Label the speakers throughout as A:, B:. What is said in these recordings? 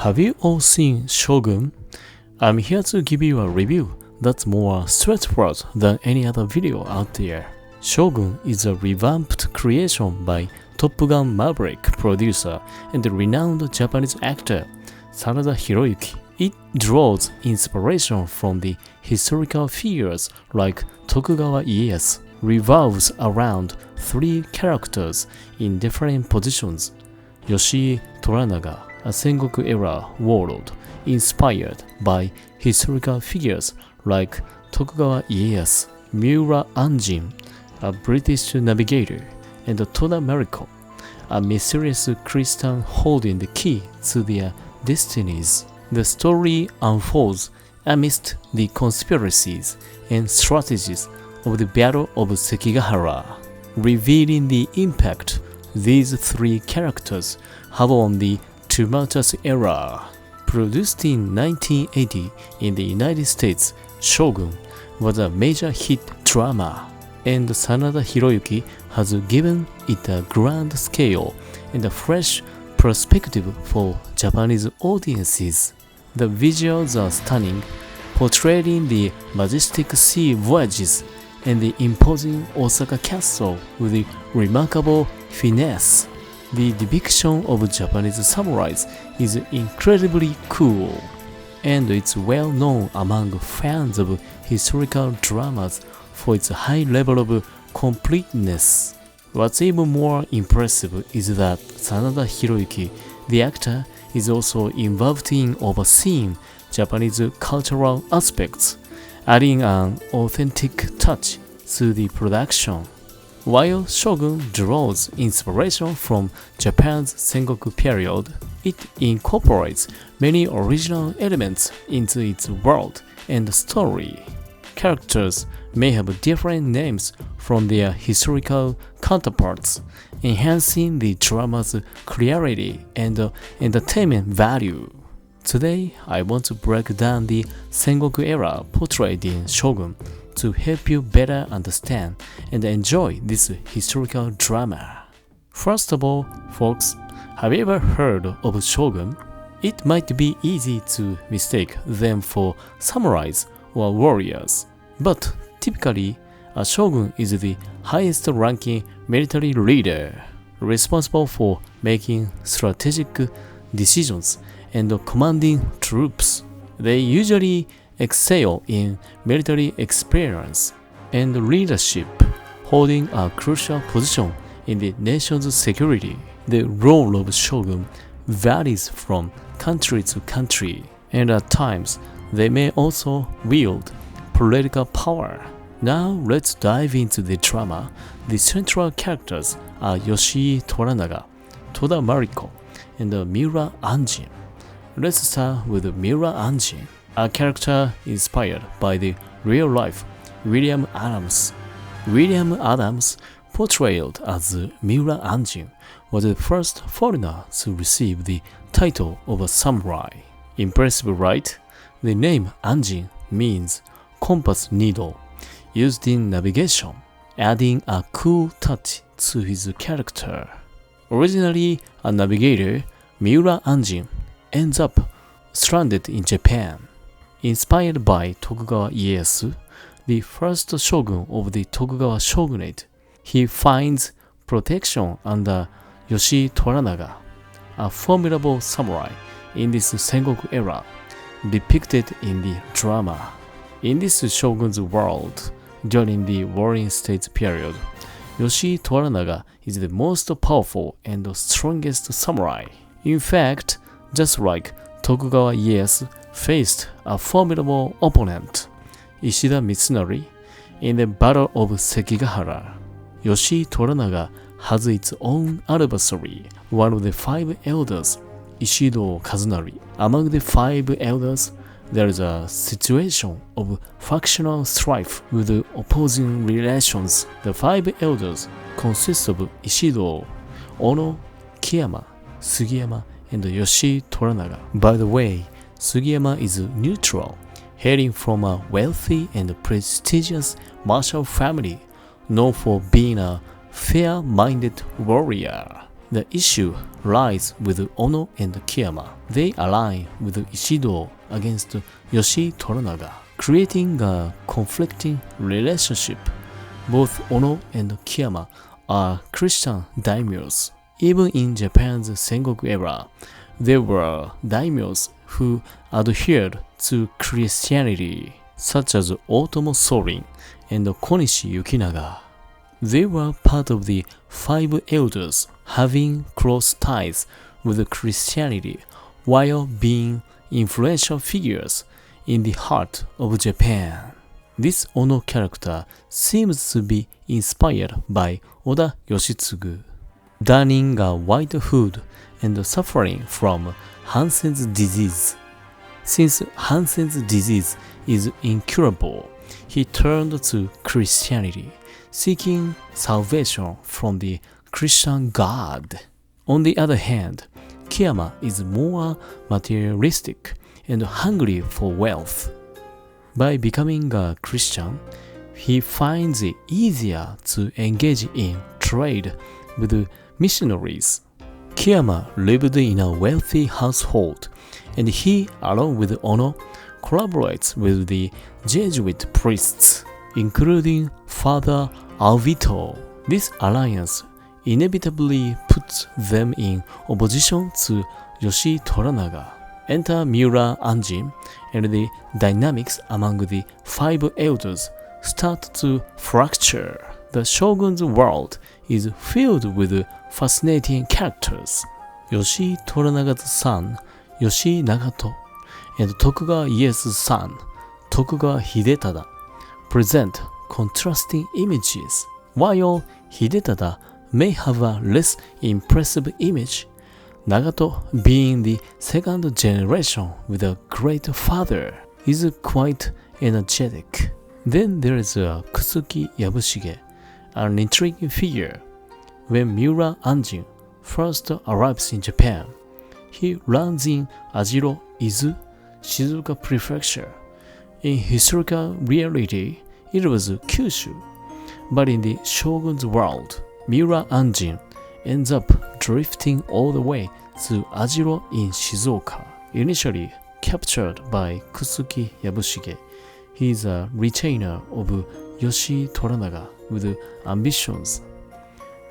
A: Have you all seen Shogun? I'm here to give you a review that's more straightforward than any other video out there. Shogun is a revamped creation by Top Gun Maverick producer and renowned Japanese actor Sanada Hiroyuki. It draws inspiration from the historical figures like Tokugawa Ieyasu, revolves around three characters in different positions: Yoshii Toranaga, a Sengoku-era warlord inspired by historical figures like Tokugawa Ieyasu, Miura Anjin, a British navigator, and Toda Mariko, a mysterious Christian holding the key to their destinies. The story unfolds amidst the conspiracies and strategies of the Battle of Sekigahara, revealing the impact these three characters have on the tumultuous era. Produced in 1980 in the United States, Shogun was a major hit drama, and Sanada Hiroyuki has given it a grand scale and a fresh perspective for Japanese audiences. The visuals are stunning, portraying the majestic sea voyages and the imposing Osaka castle with remarkable finesse. The depiction of Japanese samurais is incredibly cool, and it's well known among fans of historical dramas for its high level of completeness. What's even more impressive is that Sanada Hiroyuki, the actor, is also involved in overseeing Japanese cultural aspects, adding an authentic touch to the production. While Shogun draws inspiration from Japan's Sengoku period, it incorporates many original elements into its world and story. Characters may have different names from their historical counterparts, enhancing the drama's clarity and entertainment value. Today, I want to break down the Sengoku era portrayed in Shogun to help you better understand and enjoy this historical drama. First of all, folks, have you ever heard of Shogun? It might be easy to mistake them for samurais or warriors, but typically, a shogun is the highest ranking military leader, responsible for making strategic decisions and commanding troops. They usually excel in military experience and leadership, holding a crucial position in the nation's security. The role of shogun varies from country to country, and at times they may also wield political power. Now let's dive into the drama. The central characters are Yoshii Toranaga, Toda Mariko, and Miura Anjin. Let's start with Miura Anjin, a character inspired by the real-life William Adams. William Adams, portrayed as Miura Anjin, was the first foreigner to receive the title of a samurai. Impressive, right? The name Anjin means compass needle, used in navigation, adding a cool touch to his character. Originally a navigator, Miura Anjin ends up stranded in Japan. Inspired by Tokugawa Ieyasu, the first shogun of the Tokugawa shogunate, he finds protection under Yoshii Toranaga, a formidable samurai in this Sengoku era, depicted in the drama. In this shogun's world, during the Warring States period, Yoshii Toranaga is the most powerful and strongest samurai. In fact, just like Tokugawa Ieyasu faced a formidable opponent, Ishida Mitsunari, in the Battle of Sekigahara, Yoshii Toranaga has its own adversary, one of the five elders, Ishido Kazunari. Among the five elders, there is a situation of factional strife with opposing relations. The five elders consist of Ishido, Ono, Kiyama, Sugiyama, and Yoshii Toranaga. By the way, Sugiyama is neutral, hailing from a wealthy and prestigious martial family known for being a fair-minded warrior. The issue lies with Ono and Kiyama. They align with Ishido against Yoshi Toranaga, creating a conflicting relationship. Both Ono and Kiyama are Christian daimyos. Even in Japan's Sengoku era, there were daimyos who adhered to Christianity, such as Otomo Sorin and Konishi Yukinaga. They were part of the Five Elders, having close ties with Christianity while being influential figures in the heart of Japan. This Ono character seems to be inspired by Oda Yoshitsugu, donning a white hood and suffering from Hansen's disease. Since Hansen's disease is incurable, he turned to Christianity, seeking salvation from the Christian God. On the other hand, Kiyama is more materialistic and hungry for wealth. By becoming a Christian, he finds it easier to engage in trade with missionaries. Kiyama lived in a wealthy household, and he, along with Ono, collaborates with the Jesuit priests, including Father Alvito. This alliance inevitably puts them in opposition to Yoshi Toranaga. Enter Miura Anjin, and the dynamics among the Five Elders start to fracture. The Shogun's world is filled with fascinating characters. Yoshi Toranaga's son, Yoshi Nagato, and Tokugawa Ieyasu's son, Tokugawa Hidetada, present contrasting images. While Hidetada may have a less impressive image, Nagato, being the second generation with a great father, is quite energetic. Then there is Kusuki Yabushige, an intriguing figure. When Miura Anjin first arrives in Japan, he lands in Ajiro Izu, Shizuoka Prefecture. In historical reality, it was Kyushu, but in the Shogun's world, Miura Anjin ends up drifting all the way to Ajiro in Shizuoka. Initially captured by Kusuki Yabushige, he is a retainer of Yoshi Toranaga with ambitions.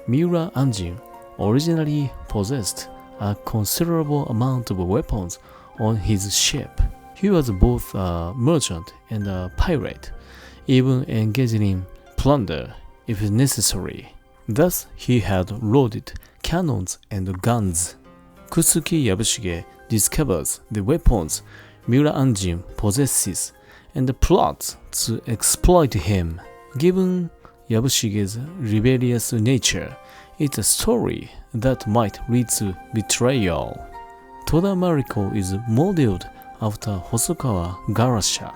A: Miura Anjin originally possessed a considerable amount of weapons on his ship. He was both a merchant and a pirate, even engaging in plunder if necessary. Thus, he had loaded cannons and guns. Kusuki Yabushige discovers the weapons Miura Anjin possesses and plots to exploit him. Given Yabushige's rebellious nature, it's a story that might lead to betrayal. Toda Mariko is modeled after Hosokawa Garasha.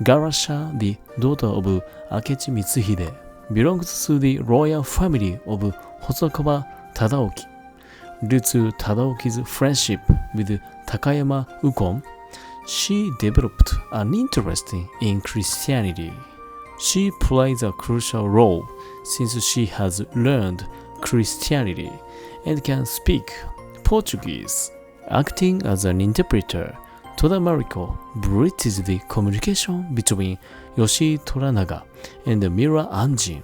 A: Garasha, the daughter of Akechi Mitsuhide, belongs to the royal family of Hosokawa Tadaoki. Due to Tadaoki's friendship with Takayama Ukon, she developed an interest in Christianity. She plays a crucial role since she has learned Christianity and can speak Portuguese. Acting as an interpreter, Toda Mariko bridges the communication between Yoshi Toranaga and Miura Anjin,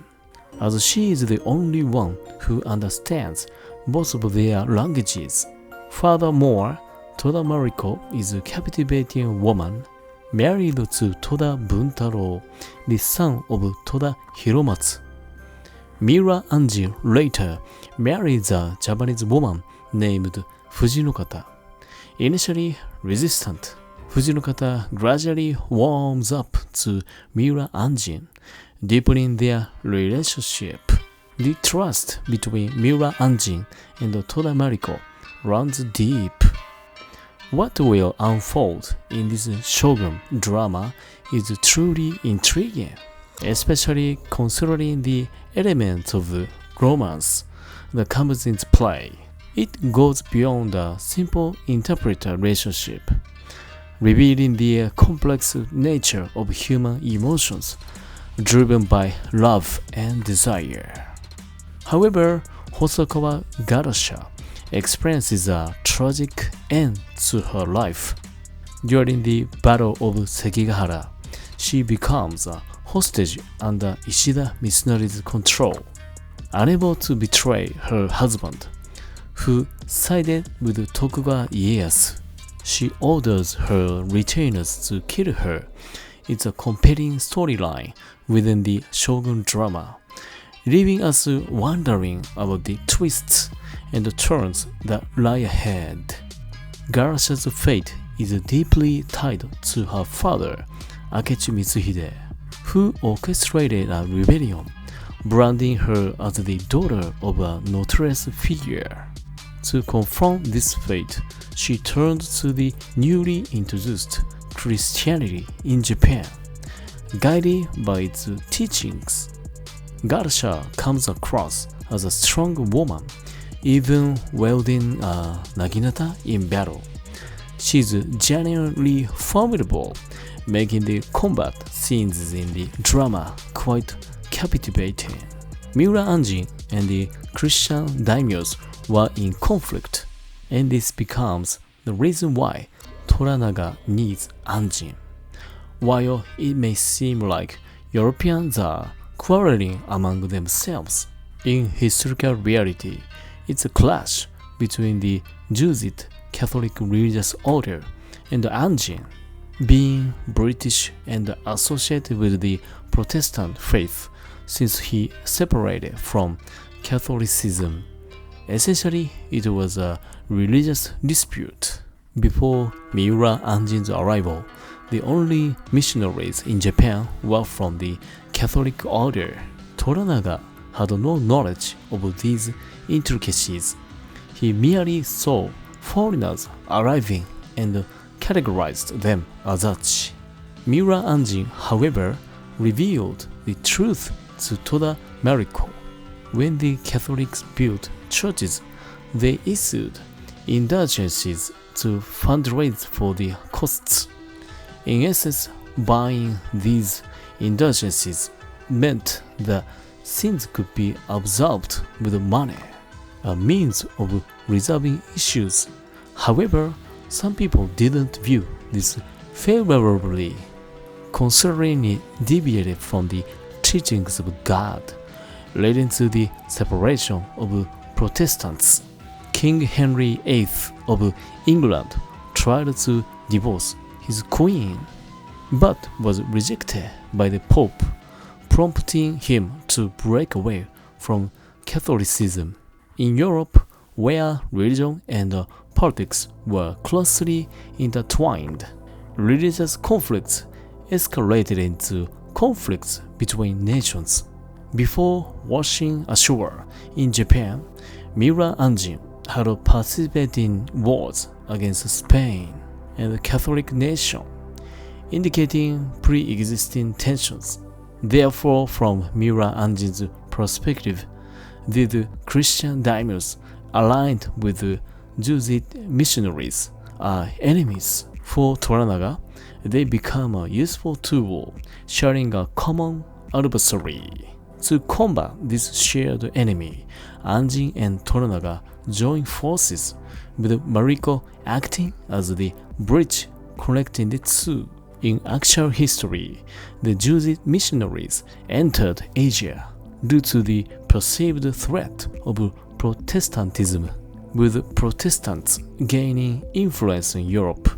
A: as she is the only one who understands both of their languages. Furthermore, Toda Mariko is a captivating woman, married to Toda Buntaro, the son of Toda Hiromatsu. Miura Anjin later marries a Japanese woman named Fujinokata. Initially resistant, Fujinokata gradually warms up to Miura Anjin, deepening their relationship. The trust between Miura Anjin and Toda Mariko runs deep. What will unfold in this Shogun drama is truly intriguing, especially considering the elements of romance that comes into play. It goes beyond a simple interpreter relationship, revealing the complex nature of human emotions driven by love and desire. However, Hosokawa Garasha experiences a tragic end to her life. During the Battle of Sekigahara, she becomes a hostage under Ishida Mitsunari's control. Unable to betray her husband, who sided with Tokugawa Ieyasu, she orders her retainers to kill her. It's a compelling storyline within the Shogun drama, leaving us wondering about the twists and the turns that lie ahead. Garasha's fate is deeply tied to her father, Akechi Mitsuhide, who orchestrated a rebellion, branding her as the daughter of a notorious figure. To confront this fate, she turned to the newly introduced Christianity in Japan. Guided by its teachings, Garasha comes across as a strong woman, even wielding a naginata in battle. She's genuinely formidable, making the combat scenes in the drama quite captivating. Miura Anjin and the Christian daimyos were in conflict, and this becomes the reason why Toranaga needs Anjin. While it may seem like Europeans are quarreling among themselves, in historical reality, it's a clash between the Jesuit Catholic religious order and the Anjin, being British and associated with the Protestant faith since he separated from Catholicism. Essentially, it was a religious dispute. Before Miura Anjin's arrival, the only missionaries in Japan were from the Catholic order. Toranaga had no knowledge of these intricacies. He merely saw foreigners arriving and categorized them as such. Miura Anjin, however, revealed the truth to Toda Mariko. When the Catholics built churches, they issued indulgences to fundraise for the costs. In essence, buying these indulgences meant that sins could be absolved with money, a means of resolving issues. However, some people didn't view this favorably, considering it deviated from the teachings of God, leading to the separation of Protestants. King Henry VIII of England tried to divorce his queen, but was rejected by the Pope, prompting him to break away from Catholicism. In Europe, where religion and politics were closely intertwined, religious conflicts escalated into conflicts between nations. Before washing ashore in Japan, Miura Anjin had participated in wars against Spain and the Catholic nation, indicating pre-existing tensions. Therefore, from Miura Anjin's perspective, these Christian daimyos aligned with the Jesuit missionaries are enemies. For Toranaga, they become a useful tool, sharing a common adversary. To combat this shared enemy, Anjin and Toranaga join forces, with Mariko acting as the bridge connecting the two. In actual history, the Jesuit missionaries entered Asia due to the perceived threat of Protestantism. With Protestants gaining influence in Europe,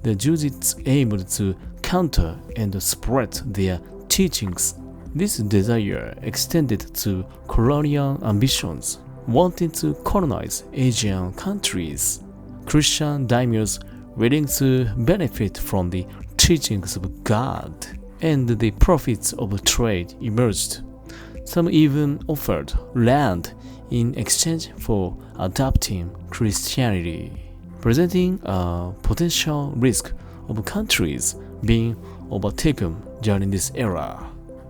A: the Jesuits aimed to counter and spread their teachings. This desire extended to colonial ambitions, wanting to colonize Asian countries. Christian daimyos willing to benefit from the teachings of God and the profits of trade emerged. Some even offered land in exchange for adopting Christianity, presenting a potential risk of countries being overtaken during this era.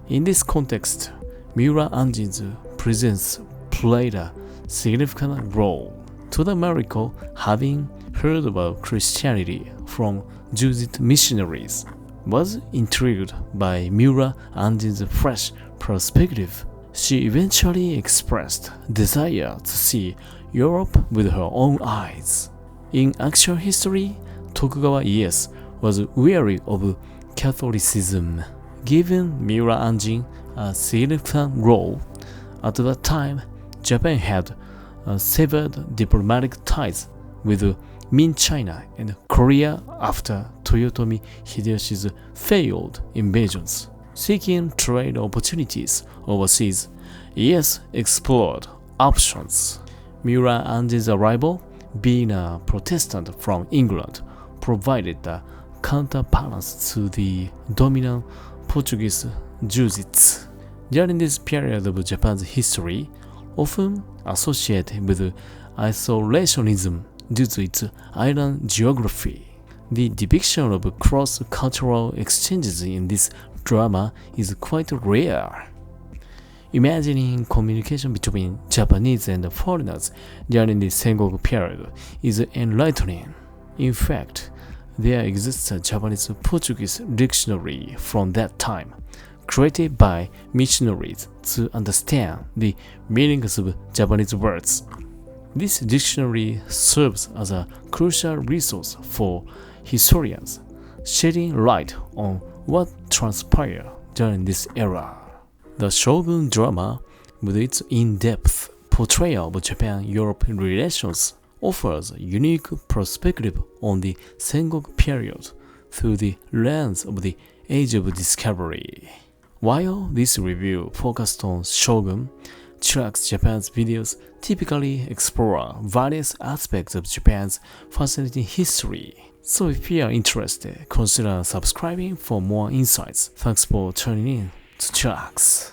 A: In this context, Miura Anjin's presence played a significant role. Toda Mariko, having heard about Christianity from Jesuit missionaries, was intrigued by Miura Anjin's fresh perspective She eventually expressed desire to see Europe with her own eyes. In actual history, Tokugawa Ieyasu was wary of Catholicism, giving Miura Anjin a significant role. At that time, Japan had severed diplomatic ties with Min China and Korea after Toyotomi Hideyoshi's failed invasions. Seeking trade opportunities overseas, Ieyasu explored options. Miura Anjin's arrival, being a Protestant from England, provided a counterbalance to the dominant Portuguese Jesuits. During this period of Japan's history, often associated with isolationism due to its island geography, the depiction of cross-cultural exchanges in this drama is quite rare. Imagining communication between Japanese and foreigners during the Sengoku period is enlightening. In fact, there exists a Japanese-Portuguese dictionary from that time, created by missionaries to understand the meanings of Japanese words. This dictionary serves as a crucial resource for historians, shedding light on what transpired during this era. The Shogun drama, with its in-depth portrayal of Japan-Europe relations, offers a unique perspective on the Sengoku period through the lens of the Age of Discovery. While this review focused on Shogun, Chirax Japan's videos typically explore various aspects of Japan's fascinating history. So if you are interested, consider subscribing for more insights. Thanks for tuning in to Chirax.